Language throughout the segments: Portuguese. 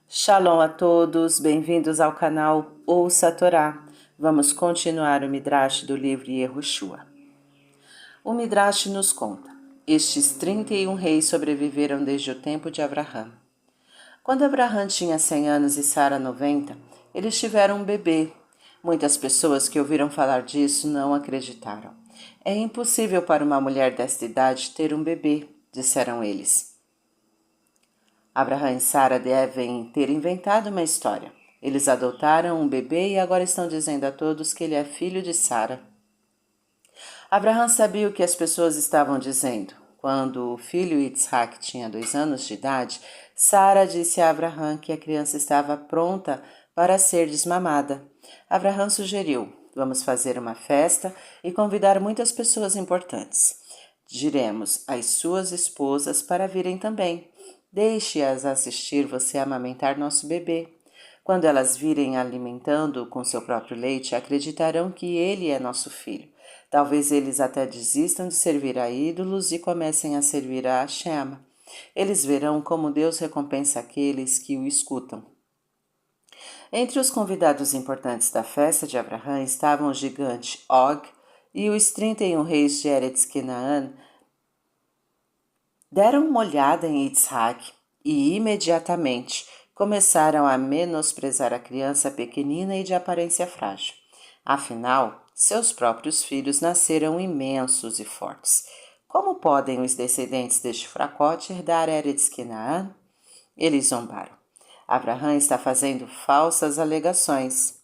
Shalom a todos, bem-vindos ao canal Ouça a Torá. Vamos continuar o Midrash do livro Yehoshua. O Midrash nos conta: estes 31 reis sobreviveram desde o tempo de Abraham. Quando Abraham tinha 100 anos e Sara 90, eles tiveram um bebê. Muitas pessoas que ouviram falar disso não acreditaram. É impossível para uma mulher desta idade ter um bebê, disseram eles. Abraham e Sara devem ter inventado uma história. Eles adotaram um bebê e agora estão dizendo a todos que ele é filho de Sara. Abraham sabia o que as pessoas estavam dizendo. Quando o filho Yitzhak tinha 2 anos de idade, Sara disse a Abraham que a criança estava pronta para ser desmamada. Abraham sugeriu: vamos fazer uma festa e convidar muitas pessoas importantes. Diremos às suas esposas para virem também. Deixe-as assistir você amamentar nosso bebê. Quando elas virem alimentando com seu próprio leite, acreditarão que ele é nosso filho. Talvez eles até desistam de servir a ídolos e comecem a servir a Hashem. Eles verão como Deus recompensa aqueles que o escutam. Entre os convidados importantes da festa de Abraham estavam o gigante Og e os 31 reis de Eretz Canaã. Deram uma olhada em Yitzhak e imediatamente começaram a menosprezar a criança pequenina e de aparência frágil. Afinal, seus próprios filhos nasceram imensos e fortes. Como podem os descendentes deste fracote herdar Eretz Canaã? Eles zombaram. Abraham está fazendo falsas alegações.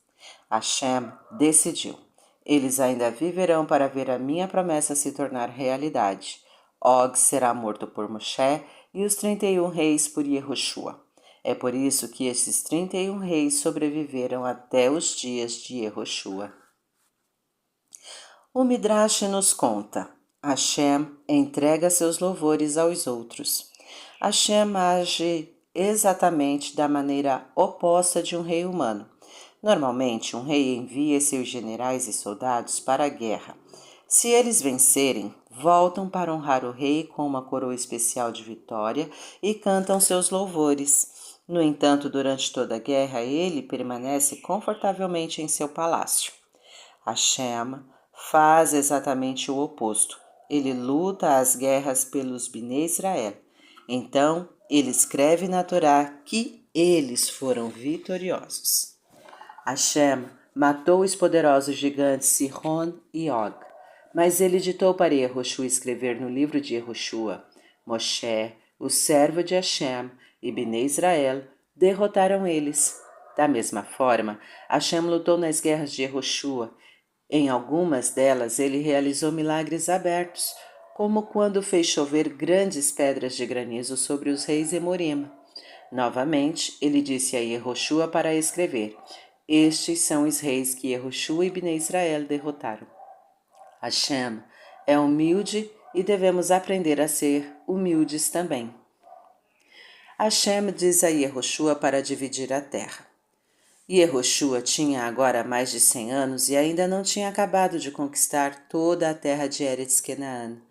Hashem decidiu. Eles ainda viverão para ver a minha promessa se tornar realidade. Og será morto por Moshe e os 31 reis por Yehoshua. É por isso que esses 31 reis sobreviveram até os dias de Yehoshua. O Midrash nos conta: Hashem entrega seus louvores aos outros. Hashem age exatamente da maneira oposta de um rei humano. Normalmente, um rei envia seus generais e soldados para a guerra. Se eles vencerem, voltam para honrar o rei com uma coroa especial de vitória e cantam seus louvores. No entanto, durante toda a guerra, ele permanece confortavelmente em seu palácio. Hashem faz exatamente o oposto. Ele luta as guerras pelos Bnei Israel. Então, ele escreve na Torá que eles foram vitoriosos. Hashem matou os poderosos gigantes Sihon e Og, mas ele ditou para Yehoshua escrever no livro de Yehoshua: Moshe, o servo de Hashem, e Bnei Israel derrotaram eles. Da mesma forma, Hashem lutou nas guerras de Yehoshua. Em algumas delas ele realizou milagres abertos, como quando fez chover grandes pedras de granizo sobre os reis Emorim. Novamente, ele disse a Yehoshua para escrever: estes são os reis que Yehoshua e Bnei Israel derrotaram. Hashem é humilde e devemos aprender a ser humildes também. Hashem diz a Yehoshua para dividir a terra. Yehoshua tinha agora mais de 100 anos e ainda não tinha acabado de conquistar toda a terra de Eretz Canaã.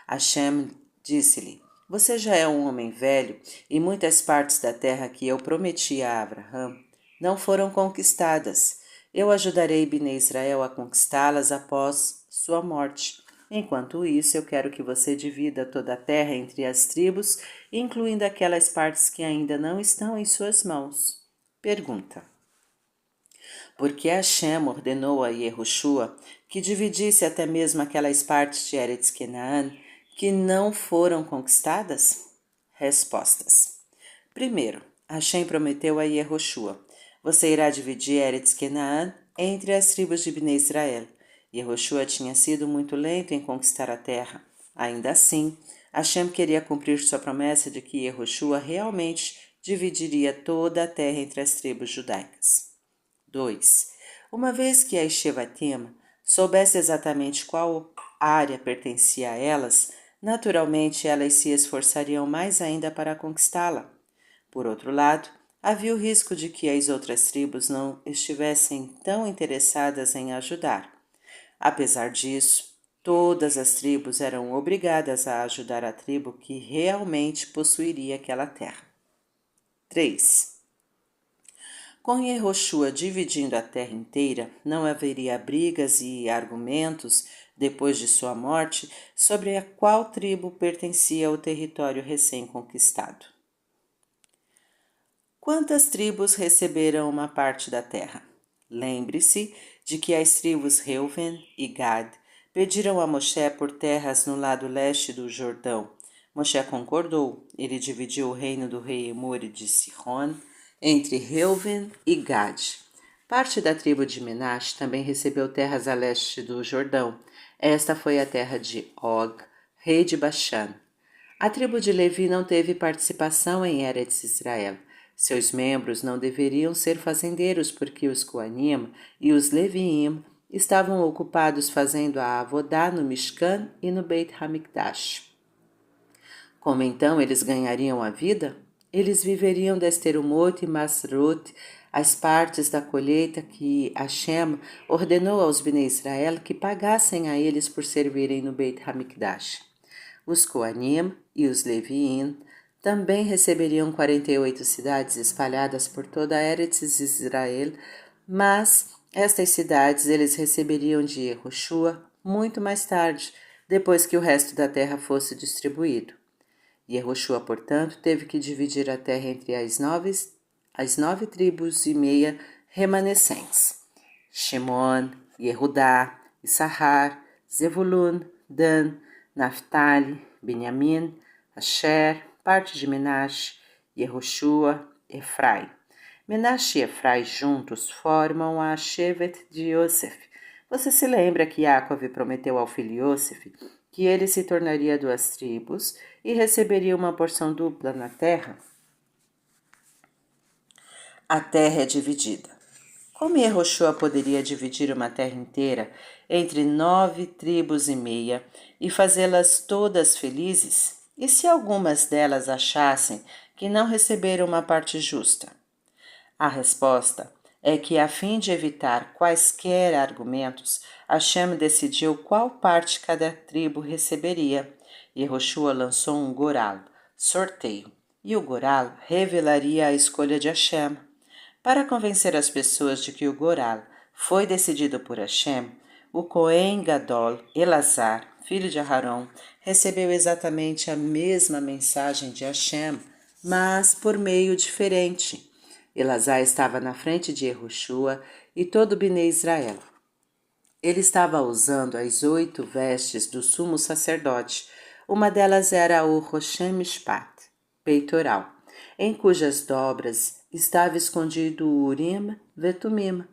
Hashem disse-lhe: você já é um homem velho e muitas partes da terra que eu prometi a Abraham não foram conquistadas. Eu ajudarei Bnei Israel a conquistá-las após sua morte. Enquanto isso, eu quero que você divida toda a terra entre as tribos, incluindo aquelas partes que ainda não estão em suas mãos. Pergunta: por que Hashem ordenou a Yehoshua que dividisse até mesmo aquelas partes de Eretz Canaã que não foram conquistadas? Respostas. Primeiro, Hashem prometeu a Yehoshua: você irá dividir Eretz Canaã entre as tribos de Bnei Israel. Yehoshua tinha sido muito lento em conquistar a terra. Ainda assim, Hashem queria cumprir sua promessa de que Yehoshua realmente dividiria toda a terra entre as tribos judaicas. 2. Uma vez que as Shevatim soubesse exatamente qual área pertencia a elas, naturalmente elas se esforçariam mais ainda para conquistá-la. Por outro lado, havia o risco de que as outras tribos não estivessem tão interessadas em ajudar. Apesar disso, todas as tribos eram obrigadas a ajudar a tribo que realmente possuiria aquela terra. 3. Com Yehoshua dividindo a terra inteira, não haveria brigas e argumentos depois de sua morte sobre a qual tribo pertencia ao território recém-conquistado. Quantas tribos receberam uma parte da terra? Lembre-se de que as tribos Reuven e Gad pediram a Moshe por terras no lado leste do Jordão. Moshe concordou. Ele dividiu o reino do rei Emori de Sihon entre Reuven e Gad. Parte da tribo de Menache também recebeu terras a leste do Jordão. Esta foi a terra de Og, rei de Bashan. A tribo de Levi não teve participação em Eretz Israel. Seus membros não deveriam ser fazendeiros porque os Coanim e os Leviim estavam ocupados fazendo a Avodá no Mishkan e no Beit HaMikdash. Como então eles ganhariam a vida? Eles viveriam das terumot e masrot, as partes da colheita que Hashem ordenou aos Bnei Israel que pagassem a eles por servirem no Beit HaMikdash. Os Coanim e os Leviim também receberiam 48 cidades espalhadas por toda a Eretz Israel, mas estas cidades eles receberiam de Yehoshua muito mais tarde, depois que o resto da terra fosse distribuído. Yehoshua, portanto, teve que dividir a terra entre as nove tribos e meia remanescentes: Shimon, Yehudá, Issachar, Zevulun, Dan, Naphtali, Benjamim, Asher, parte de Menache, Yehoshua, Efrai. Menache e Efrai juntos formam a Shevet de Yosef. Você se lembra que Yaakov prometeu ao filho Yosef que ele se tornaria 2 tribos e receberia uma porção dupla na terra? A terra é dividida. Como Yehoshua poderia dividir uma terra inteira entre 9 tribos e meia e fazê-las todas felizes? E se algumas delas achassem que não receberam uma parte justa? A resposta é que, a fim de evitar quaisquer argumentos, Hashem decidiu qual parte cada tribo receberia. Yehoshua lançou um goral, sorteio, e o goral revelaria a escolha de Hashem. Para convencer as pessoas de que o goral foi decidido por Hashem, o Cohen Gadol, Elazar, filho de Aharon, recebeu exatamente a mesma mensagem de Hashem, mas por meio diferente. Elazar estava na frente de Yehoshua e todo o Bnei Israel. Ele estava usando as 8 vestes do sumo sacerdote. Uma delas era o Roshem Mishpat, peitoral, em cujas dobras estava escondido o Urim Vetumim,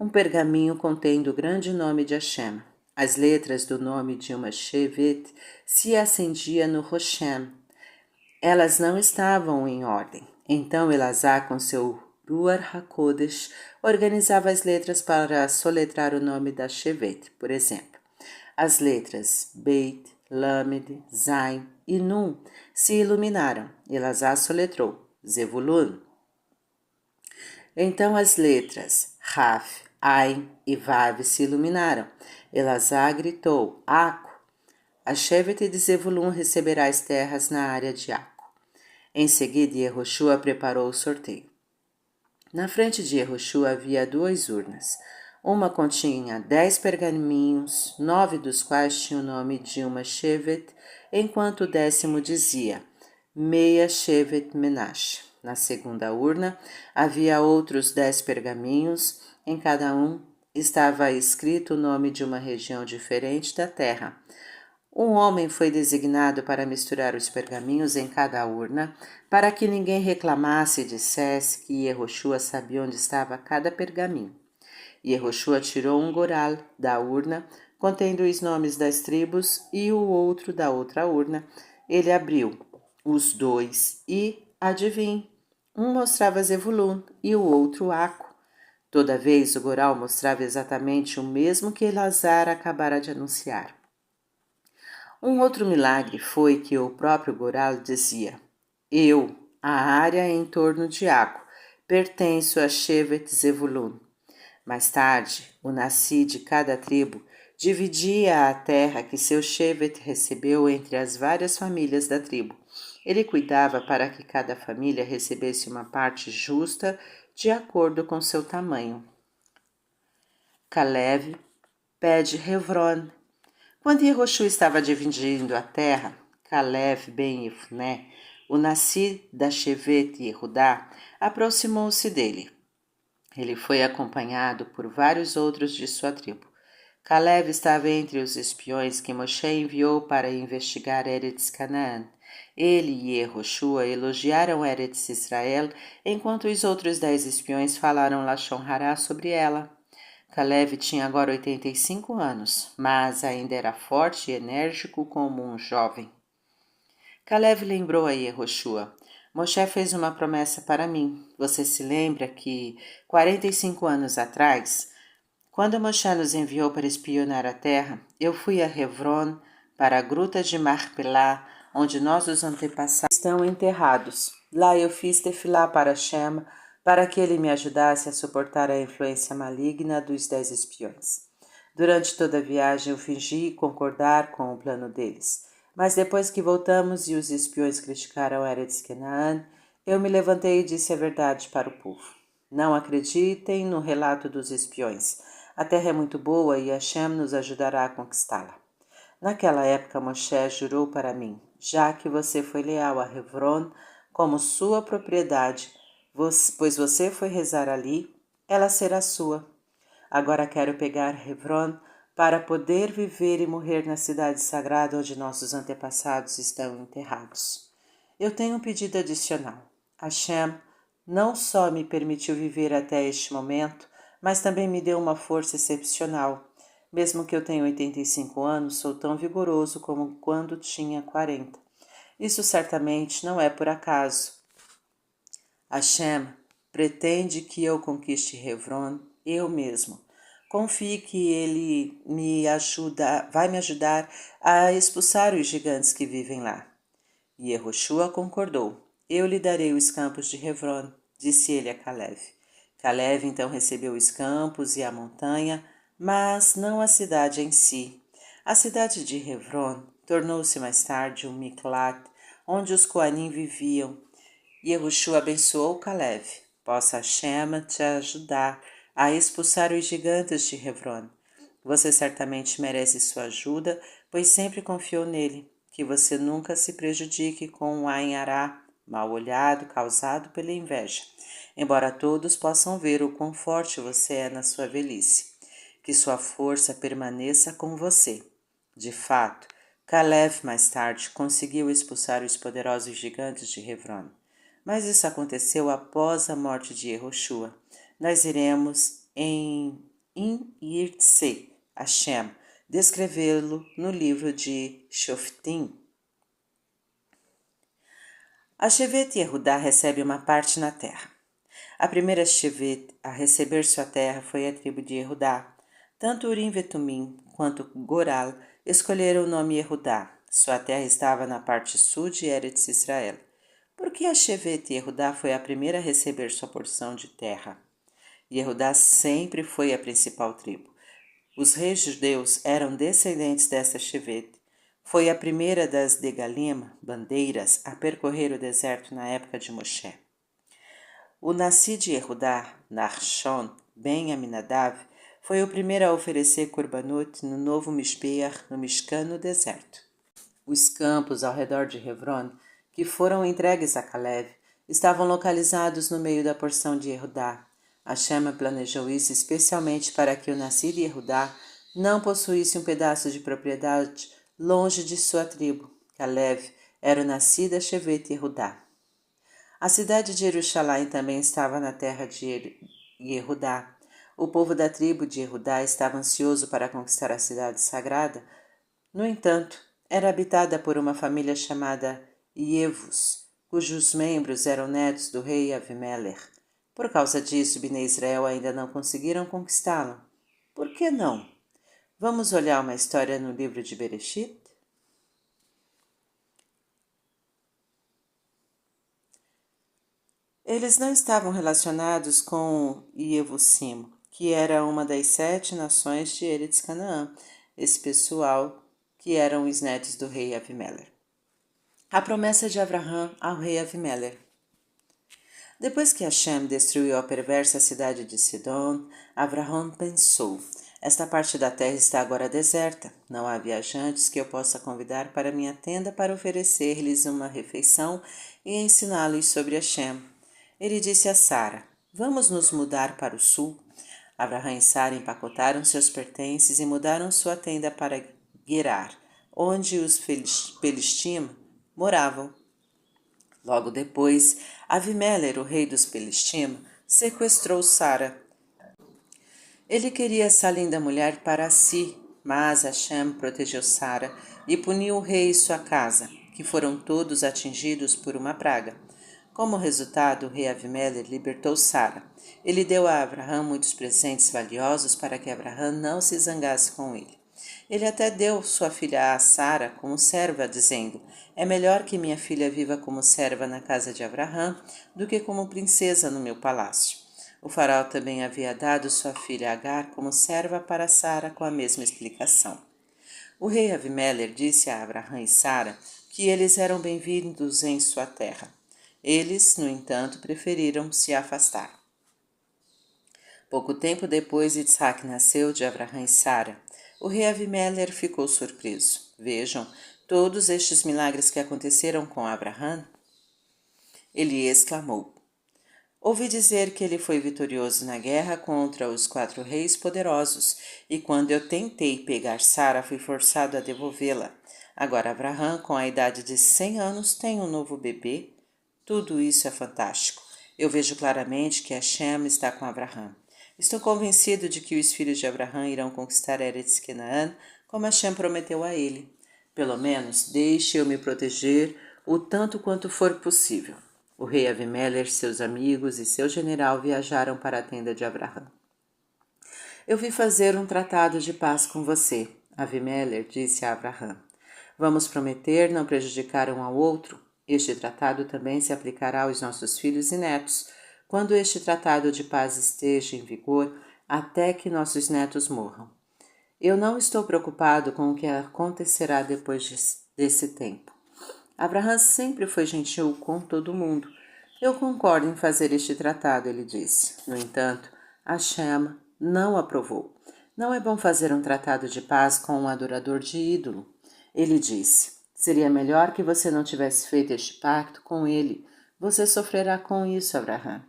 um pergaminho contendo o grande nome de Hashem. As letras do nome de uma Shevet se acendiam no Roshem. Elas não estavam em ordem. Então Elazar, com seu Ruach HaKodesh, organizava as letras para soletrar o nome da Shevet. Por exemplo, as letras Beit, Lamed, Zain e Nun se iluminaram. Elazar soletrou Zevulun. Então as letras Raf, Ain e Vav se iluminaram. Elazar gritou Aco. A Shevet de Zevulun receberá as terras na área de Aco. Em seguida, Yehoshua preparou o sorteio. Na frente de Yehoshua havia 2 urnas. Uma continha 10 pergaminhos, 9 dos quais tinham o nome de uma Shevet, enquanto o 10º dizia Meia Shevet Menache. Na segunda urna havia outros 10 pergaminhos, em cada um estava escrito o nome de uma região diferente da terra. Um homem foi designado para misturar os pergaminhos em cada urna, para que ninguém reclamasse e dissesse que Yehoshua sabia onde estava cada pergaminho. Yehoshua tirou um goral da urna, contendo os nomes das tribos, e o outro da outra urna. Ele abriu os 2 e, adivinhe, um mostrava Zevulun e o outro Aco. Toda vez o goral mostrava exatamente o mesmo que Elazar acabara de anunciar. Um outro milagre foi que o próprio goral dizia: Eu, a área em torno de Aco, pertenço a Shevet Zevulun. Mais tarde, o nasci de cada tribo dividia a terra que seu Shevet recebeu entre as várias famílias da tribo. Ele cuidava para que cada família recebesse uma parte justa de acordo com seu tamanho. Caleb pede Hebron. Quando Yehoshua estava dividindo a terra, Caleb ben Yefuné, o nasci da Shevet Yehudá, aproximou-se dele. Ele foi acompanhado por vários outros de sua tribo. Caleb estava entre os espiões que Moshe enviou para investigar Eretz Canaã. Ele e Yehoshua elogiaram Eretz Israel, enquanto os outros 10 espiões falaram Lashon Hará sobre ela. Caleb tinha agora 85 anos, mas ainda era forte e enérgico como um jovem. Caleb lembrou a Yehoshua: Moshe fez uma promessa para mim. Você se lembra que 45 anos atrás, quando Moshe nos enviou para espionar a terra, eu fui a Hebron, para a gruta de Marpelá, onde nossos antepassados estão enterrados. Lá eu fiz tefilá para Shem, para que ele me ajudasse a suportar a influência maligna dos 10 espiões. Durante toda a viagem eu fingi concordar com o plano deles, mas depois que voltamos e os espiões criticaram Eretz Canaã, eu me levantei e disse a verdade para o povo. Não acreditem no relato dos espiões. A terra é muito boa e Hashem nos ajudará a conquistá-la. Naquela época Moshe jurou para mim: já que você foi leal a Hebron como sua propriedade, pois você foi rezar ali, ela será sua. Agora quero pegar Hebron para poder viver e morrer na cidade sagrada onde nossos antepassados estão enterrados. Eu tenho um pedido adicional. Hashem não só me permitiu viver até este momento, mas também me deu uma força excepcional. Mesmo que eu tenha 85 anos, sou tão vigoroso como quando tinha 40. Isso certamente não é por acaso. Hashem pretende que eu conquiste Hebron eu mesmo. Confie que ele vai me ajudar a expulsar os gigantes que vivem lá. E Yehoshua concordou. Eu lhe darei os campos de Hebron, disse ele a Caleb. Caleb então recebeu os campos e a montanha, mas não a cidade em si. A cidade de Hebron tornou-se mais tarde um Miklat, onde os Coanim viviam. Yehoshua abençoou Caleb. Possa Hashem te ajudar a expulsar os gigantes de Hebron. Você certamente merece sua ajuda, pois sempre confiou nele. Que você nunca se prejudique com um Ain Ará, mal olhado, causado pela inveja, embora todos possam ver o quão forte você é na sua velhice. Que sua força permaneça com você. De fato, Caleb mais tarde conseguiu expulsar os poderosos gigantes de Hebron. Mas isso aconteceu após a morte de Yehoshua. Nós iremos em Yirtzeh Hashem descrevê-lo no livro de Shoftim. A Shevet Yehudá recebe uma parte na terra. A primeira Shevet a receber sua terra foi a tribo de Yehudá. Tanto Urim Vetumim quanto Goral escolheram o nome Yehudá. Sua terra estava na parte sul de Eretz Israel. Por que a Shevet Yehudá foi a primeira a receber sua porção de terra? Yehudá sempre foi a principal tribo. Os reis judeus eram descendentes dessa Shevet. Foi a primeira das Degalim, bandeiras, a percorrer o deserto na época de Moshe. O nasci de Yehudá, Nachshon ben Aminadav, foi o primeiro a oferecer Korbanot no novo Mishpeach, no Mishkan, no deserto. Os campos ao redor de Hebron, que foram entregues a Caleb, estavam localizados no meio da porção de Yehudá. Hashem planejou isso especialmente para que o nascido de Yehudá não possuísse um pedaço de propriedade longe de sua tribo. Caleb era o nascido da Shevet Yehudá. A cidade de Jerusalém também estava na terra de Yehudá. O povo da tribo de Yehudá estava ansioso para conquistar a cidade sagrada. No entanto, era habitada por uma família chamada Yevus, cujos membros eram netos do rei Avimelech. Por causa disso, Bnei Israel ainda não conseguiram conquistá-la. Por que não? Vamos olhar uma história no livro de Bereshit? Eles não estavam relacionados com Yevusim, que era uma das 7 nações de Eretz Canaã, esse pessoal que eram os netos do rei Avimelech. A promessa de Abraham ao rei Avimelech. Depois que Hashem destruiu a perversa cidade de Sidom, Abraham pensou: esta parte da terra está agora deserta. Não há viajantes que eu possa convidar para minha tenda para oferecer-lhes uma refeição e ensiná-los sobre Hashem. Ele disse a Sara: vamos nos mudar para o sul. Abraham e Sara empacotaram seus pertences e mudaram sua tenda para Gerar, onde os Pelistim moravam. Logo depois, Avimelech, o rei dos Pelistim, sequestrou Sara. Ele queria essa linda mulher para si, mas Hashem protegeu Sara e puniu o rei e sua casa, que foram todos atingidos por uma praga. Como resultado, o rei Avimelech libertou Sara. Ele deu a Abraham muitos presentes valiosos para que Abraham não se zangasse com ele. Ele até deu sua filha a Sara como serva, dizendo: é melhor que minha filha viva como serva na casa de Abraham do que como princesa no meu palácio. O faraó também havia dado sua filha Agar como serva para Sara com a mesma explicação. O rei Avimelech disse a Abraham e Sara que eles eram bem-vindos em sua terra. Eles, no entanto, preferiram se afastar. Pouco tempo depois, Isaac nasceu de Abraham e Sara. O rei Avimelech ficou surpreso. Vejam, todos estes milagres que aconteceram com Abraham. Ele exclamou: ouvi dizer que ele foi vitorioso na guerra contra os 4 reis poderosos, e quando eu tentei pegar Sara, fui forçado a devolvê-la. Agora Abraham, com a idade de 100 anos, tem um novo bebê. Tudo isso é fantástico. Eu vejo claramente que Hashem está com Abraham. Estou convencido de que os filhos de Abraham irão conquistar Eretz Canaã, como Hashem prometeu a ele. Pelo menos, deixe eu me proteger o tanto quanto for possível. O rei Avimelech, seus amigos e seu general viajaram para a tenda de Abraham. Eu vim fazer um tratado de paz com você, Avimelech disse a Abraham. Vamos prometer não prejudicar um ao outro. Este tratado também se aplicará aos nossos filhos e netos, quando este tratado de paz esteja em vigor, até que nossos netos morram. Eu não estou preocupado com o que acontecerá depois desse tempo. Abraham sempre foi gentil com todo mundo. Eu concordo em fazer este tratado, ele disse. No entanto, Hashem não aprovou. Não é bom fazer um tratado de paz com um adorador de ídolo. Ele disse: seria melhor que você não tivesse feito este pacto com ele. Você sofrerá com isso, Abraham.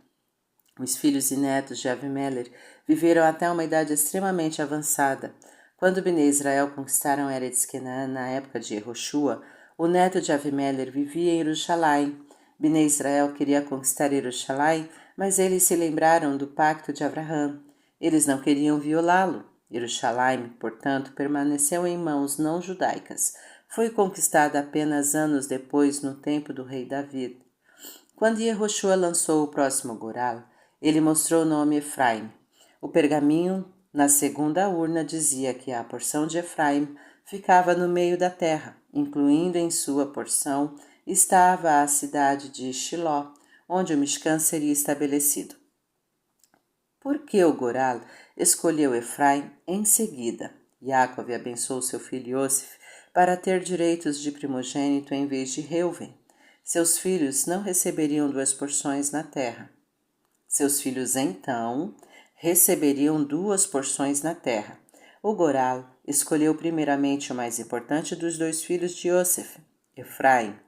Os filhos e netos de Avimelech viveram até uma idade extremamente avançada. Quando Bnei Israel conquistaram Eretz Canaã na época de Yehoshua, o neto de Avimelech vivia em Jerusalém. Bnei Israel queria conquistar Jerusalém, mas eles se lembraram do pacto de Abraham. Eles não queriam violá-lo. Jerusalém, portanto, permaneceu em mãos não judaicas. Foi conquistada apenas anos depois, no tempo do rei David. Quando Yehoshua lançou o próximo Goral, ele mostrou o nome Efraim. O pergaminho na segunda urna dizia que a porção de Efraim ficava no meio da terra, incluindo em sua porção estava a cidade de Shiló, onde o Mishkan seria estabelecido. Por que o Goral escolheu Efraim em seguida? Yaakov abençoou seu filho Yosef para ter direitos de primogênito em vez de Reuven. Seus filhos não receberiam 2 porções na terra. Seus filhos, então, receberiam 2 porções na terra. O Goral escolheu primeiramente o mais importante dos 2 filhos de Yosef, Efraim.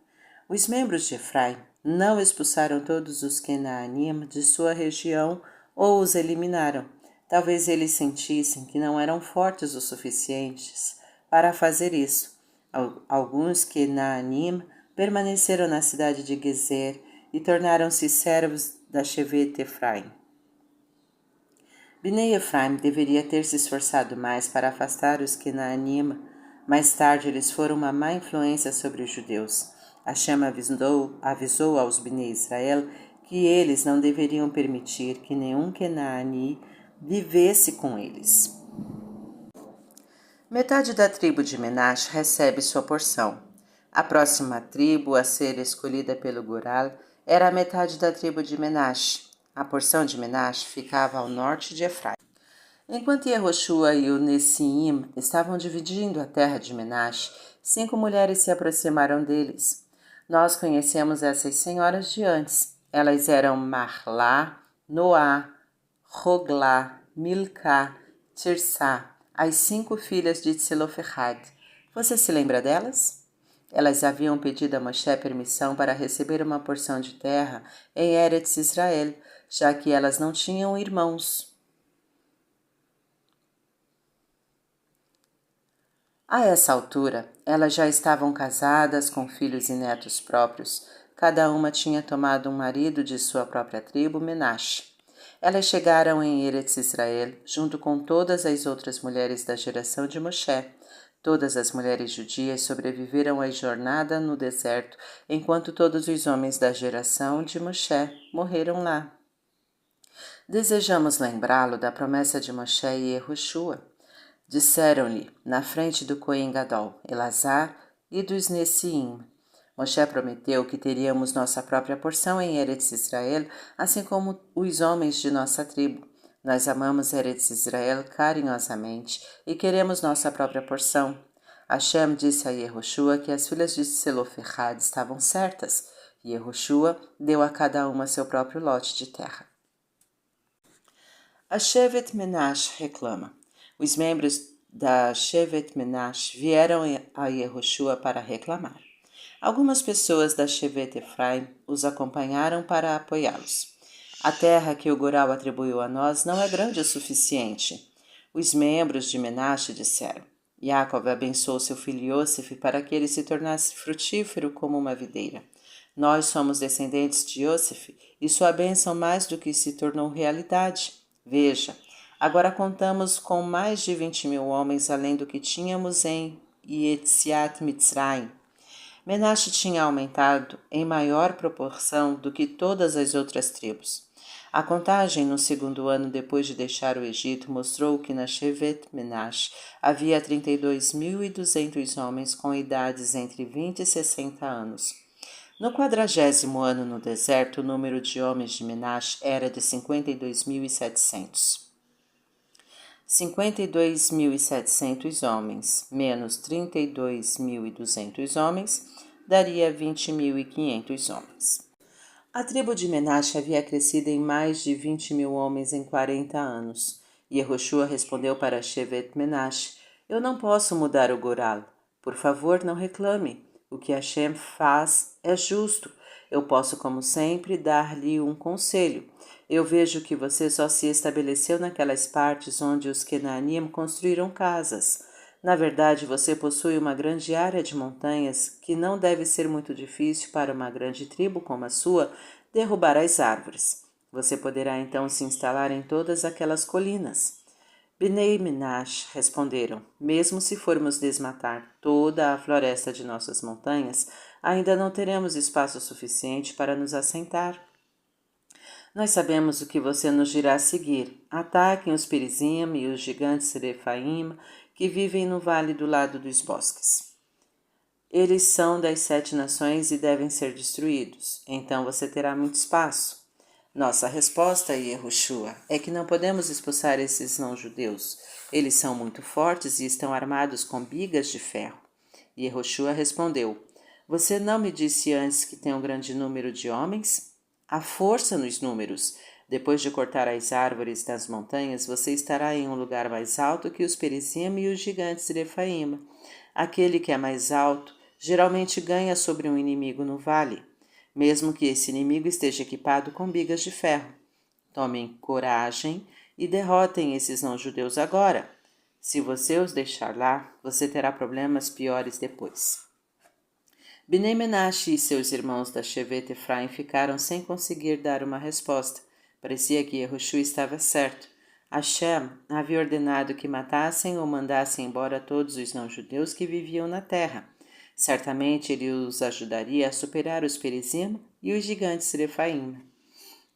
Os membros de Efraim não expulsaram todos os Kenaanim de sua região ou os eliminaram. Talvez eles sentissem que não eram fortes o suficientes para fazer isso. Alguns Kenaanim permaneceram na cidade de Gezer e tornaram-se servos da Shevet Efraim. Bnei Efraim deveria ter se esforçado mais para afastar os Kenaanim. Mais tarde eles foram uma má influência sobre os judeus. Hashem avisou aos Bnei Israel que eles não deveriam permitir que nenhum Kenaani vivesse com eles. Metade da tribo de Menash recebe sua porção. A próxima tribo a ser escolhida pelo Goral era a metade da tribo de Menash. A porção de Menash ficava ao norte de Efraim. Enquanto Yehoshua e o Nessim estavam dividindo a terra de Menash, 5 mulheres se aproximaram deles. Nós conhecemos essas senhoras de antes. Elas eram Marlá, Noá, Roglá, Milcá, Tirsá, as 5 filhas de Tselofehad. Você se lembra delas? Elas haviam pedido a Moshe permissão para receber uma porção de terra em Eretz Israel, já que elas não tinham irmãos. A essa altura, elas já estavam casadas com filhos e netos próprios. Cada uma tinha tomado um marido de sua própria tribo, Menashe. Elas chegaram em Eretz Israel, junto com todas as outras mulheres da geração de Moshe. Todas as mulheres judias sobreviveram à jornada no deserto, enquanto todos os homens da geração de Moshe morreram lá. Desejamos lembrá-lo da promessa de Moshe e Yehoshua. Disseram-lhe, na frente do Cohen Gadol, Elazar e dos Nessiim. Moshe prometeu que teríamos nossa própria porção em Eretz Israel, assim como os homens de nossa tribo. Nós amamos Eretz Israel carinhosamente e queremos nossa própria porção. Hashem disse a Yehoshua que as filhas de Tselofehad estavam certas, e Yehoshua deu a cada uma seu próprio lote de terra. A Shevet Menashe reclama. Os membros da Shevet Menashe vieram a Yehoshua para reclamar. Algumas pessoas da Shevet Efraim os acompanharam para apoiá-los. A terra que o Goral atribuiu a nós não é grande o suficiente. Os membros de Menashe disseram. Yaakov abençoou seu filho Yosef para que ele se tornasse frutífero como uma videira. Nós somos descendentes de Yosef e sua bênção mais do que se tornou realidade. Veja, agora contamos com mais de 20.000 homens além do que tínhamos em Yetziat Mitzrayim. Menashe tinha aumentado em maior proporção do que todas as outras tribos. A contagem no segundo ano depois de deixar o Egito mostrou que na Shevet Menashe havia 32.200 homens com idades entre 20 e 60 anos. No 40º ano no deserto, o número de homens de Menashe era de 52.700. 52.700 homens menos 32.200 homens daria 20.500 homens. A tribo de Menashe havia crescido em mais de 20.000 homens em 40 anos. Yehoshua respondeu para Shevet Menashe, eu não posso mudar o Goral. Por favor, não reclame. O que Hashem faz é justo. Eu posso, como sempre, dar-lhe um conselho. Eu vejo que você só se estabeleceu naquelas partes onde os Kenanim construíram casas. Na verdade, você possui uma grande área de montanhas que não deve ser muito difícil para uma grande tribo como a sua derrubar as árvores. Você poderá então se instalar em todas aquelas colinas. Bnei Menashe responderam, mesmo se formos desmatar toda a floresta de nossas montanhas, ainda não teremos espaço suficiente para nos assentar. Nós sabemos o que você nos dirá a seguir. Ataquem os Perizim e os gigantes Refaim que vivem no vale do lado dos bosques. Eles são das 7 nações e devem ser destruídos. Então você terá muito espaço. Nossa resposta, Yehoshua, é que não podemos expulsar esses não-judeus. Eles são muito fortes e estão armados com bigas de ferro. Yehoshua respondeu, você não me disse antes que tem um grande número de homens? Há força nos números. Depois de cortar as árvores das montanhas, você estará em um lugar mais alto que os Perizim e os gigantes de Refaim. Aquele que é mais alto geralmente ganha sobre um inimigo no vale, mesmo que esse inimigo esteja equipado com bigas de ferro. Tomem coragem e derrotem esses não-judeus agora. Se você os deixar lá, você terá problemas piores depois. Bnei Menashe e seus irmãos da Shevet Efraim ficaram sem conseguir dar uma resposta. Parecia que Yehoshua estava certo. Hashem havia ordenado que matassem ou mandassem embora todos os não-judeus que viviam na terra. Certamente ele os ajudaria a superar os Perizim e os gigantes Refaim.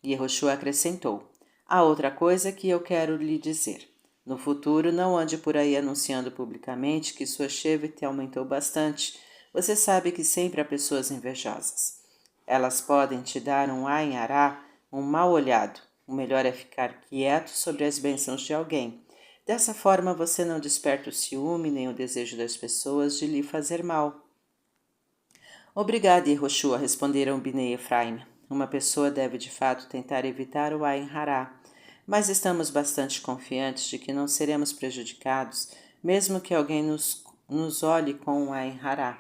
Yehoshua acrescentou, há outra coisa que eu quero lhe dizer. No futuro, não ande por aí anunciando publicamente que sua Shevet aumentou bastante. Você sabe que sempre há pessoas invejosas. Elas podem te dar um ain-ará, um mal olhado. O melhor é ficar quieto sobre as bênçãos de alguém. Dessa forma, você não desperta o ciúme nem o desejo das pessoas de lhe fazer mal. Obrigado, Yehoshua, responderam Bnei Efraim. Uma pessoa deve de fato tentar evitar o Ain Hará, mas estamos bastante confiantes de que não seremos prejudicados, mesmo que alguém nos olhe com o Ain Hará.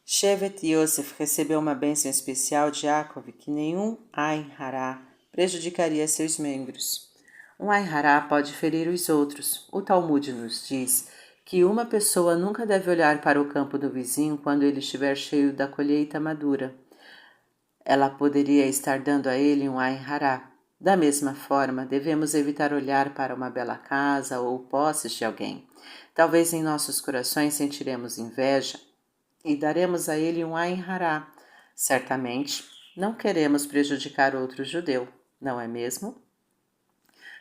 Shevet Yosef recebeu uma bênção especial de Yaakov que nenhum Ain Hará prejudicaria seus membros. Um Ain Hará pode ferir os outros. O Talmud nos diz que uma pessoa nunca deve olhar para o campo do vizinho quando ele estiver cheio da colheita madura. Ela poderia estar dando a ele um Ain Hará. Da mesma forma, devemos evitar olhar para uma bela casa ou posses de alguém. Talvez em nossos corações sentiremos inveja e daremos a ele um Ain Hará. Certamente, não queremos prejudicar outro judeu, não é mesmo?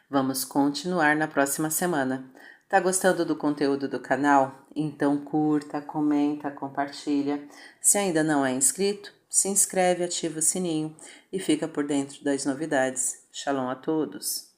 Vamos continuar na próxima semana. Tá gostando do conteúdo do canal? Então curta, comenta, compartilha. Se ainda não é inscrito, se inscreve, ativa o sininho e fica por dentro das novidades. Shalom a todos!